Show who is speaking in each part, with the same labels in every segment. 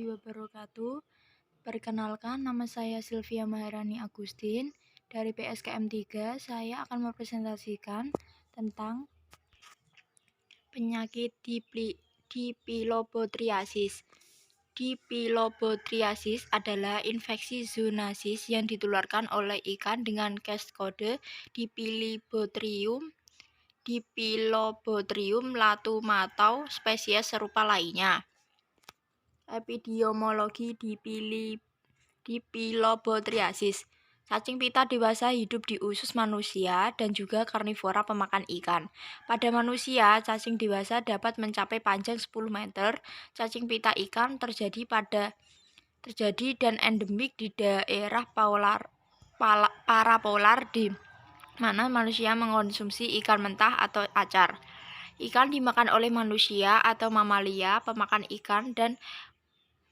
Speaker 1: Wabarakatuh. Perkenalkan, nama saya Sylvia Maharani Agustin dari PSKM 3. Saya akan mempresentasikan tentang penyakit dipilobotriasis. Dipilobotriasis adalah infeksi zoonosis yang ditularkan oleh ikan dengan case kode Dipilobotrium latumatau spesies serupa lainnya. Epidemiologi dipilobotriasis. Cacing pita dewasa hidup di usus manusia dan juga karnivora pemakan ikan. Pada manusia, cacing dewasa dapat mencapai panjang 10 meter. Cacing pita ikan terjadi dan endemik di daerah parapolar di mana manusia mengonsumsi ikan mentah atau acar. Ikan dimakan oleh manusia atau mamalia pemakan ikan dan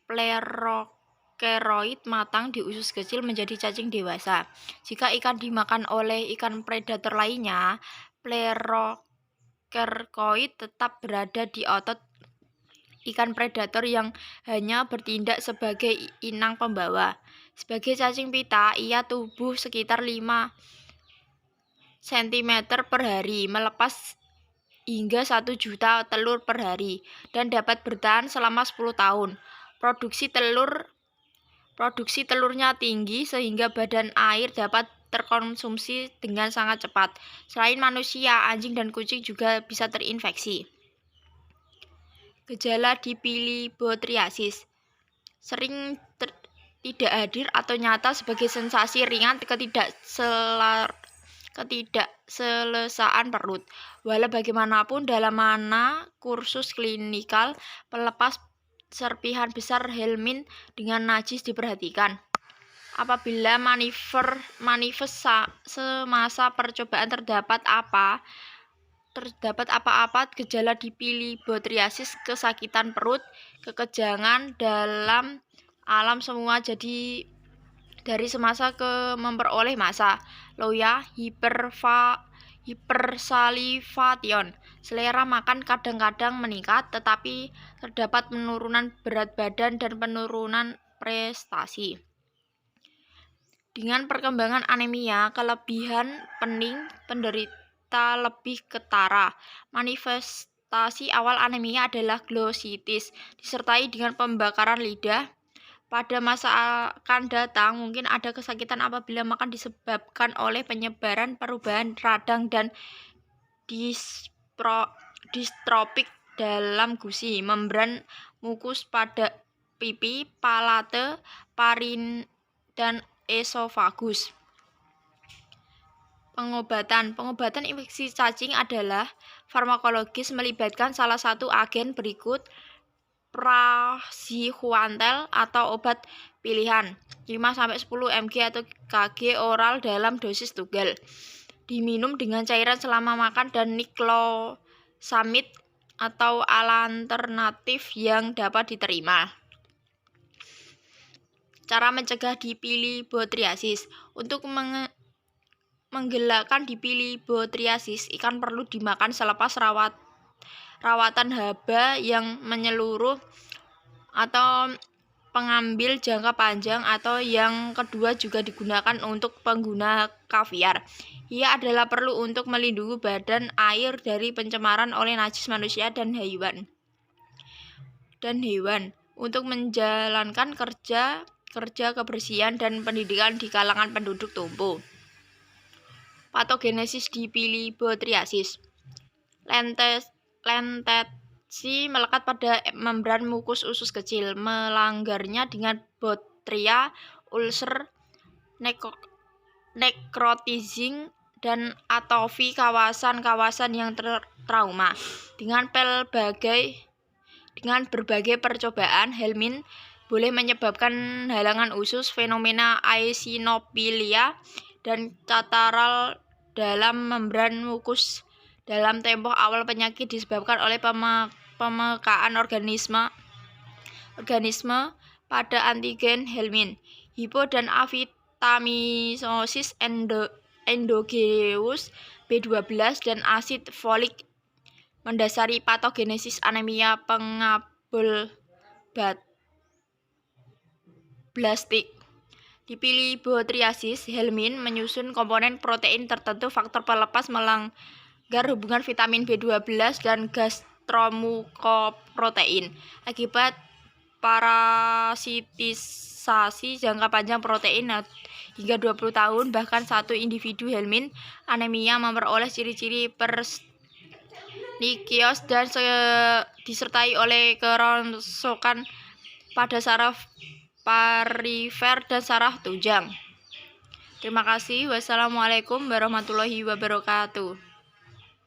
Speaker 1: Plerokeroid matang di usus kecil menjadi cacing dewasa. Jika ikan dimakan oleh ikan predator lainnya, Plerokeroid tetap berada di otot ikan predator yang hanya bertindak sebagai inang pembawa. Sebagai cacing pita, ia tumbuh sekitar 5 cm per hari, melepas hingga 1 juta telur per hari, dan dapat bertahan selama 10 tahun. Produksi telurnya tinggi sehingga badan air dapat terkonsumsi dengan sangat cepat. Selain manusia, anjing dan kucing juga bisa terinfeksi. Gejala dipilobotriasis sering tidak hadir atau nyata sebagai sensasi ringan ketidakselesaan perut. Walau bagaimanapun, dalam mana kursus klinikal pelepas serpihan besar helmin dengan najis diperhatikan. Apabila manifest semasa percobaan terdapat apa-apa gejala dipilobotriasis, kesakitan perut, kekejangan dalam alam semua jadi dari semasa ke memperoleh masa, loya, hypersalivation, selera makan kadang-kadang meningkat, tetapi terdapat penurunan berat badan dan penurunan prestasi. Dengan perkembangan anemia, kelebihan pening, penderita lebih ketara. Manifestasi awal anemia adalah glositis, disertai dengan pembakaran lidah. Pada masa akan datang, mungkin ada kesakitan apabila makan disebabkan oleh penyebaran perubahan radang dan distropik dalam gusi, membran mukus pada pipi, palate, parin, dan esofagus. Pengobatan infeksi cacing adalah farmakologis, melibatkan salah satu agen berikut: praziquantel atau obat pilihan 5-10 mg atau kg oral dalam dosis tunggal, diminum dengan cairan selama makan, dan niclosamid atau alternatif yang dapat diterima. Cara mencegah dipilobotriasis. Untuk menggelakkan dipilobotriasis, ikan perlu dimakan selepas rawatan haba yang menyeluruh atau pengambil jangka panjang, atau yang kedua juga digunakan untuk pengguna kaviar. Ia adalah perlu untuk melindungi badan air dari pencemaran oleh najis manusia dan hewan. Untuk menjalankan kerja kebersihan dan pendidikan di kalangan penduduk tumbuh. Patogenesis dipilobotriasis. Lenteksi melekat pada membran mukus usus kecil, melanggarnya dengan botria, ulcer, necrotizing, dan atofi kawasan yang trauma. Dengan berbagai percobaan, helmin boleh menyebabkan halangan usus, fenomena eosinophilia, dan kataral dalam membran mukus. Dalam tempo awal penyakit disebabkan oleh pemekaan organisme pada antigen helmin, hipo dan avitaminosis endogenous B12 dan asid folik. Mendasari patogenesis anemia pengabul blastik. Dipilibotriasis, helmin menyusun komponen protein tertentu faktor pelepas melanggar hubungan vitamin B12 dan gastromukoprotein. Akibat parasitisasi jangka panjang protein hingga 20 tahun, bahkan satu individu helmin anemia memperoleh ciri-ciri persnikios dan disertai oleh kerongsokan pada saraf perifer dan saraf tunjang. Terima kasih. Wassalamualaikum warahmatullahi wabarakatuh.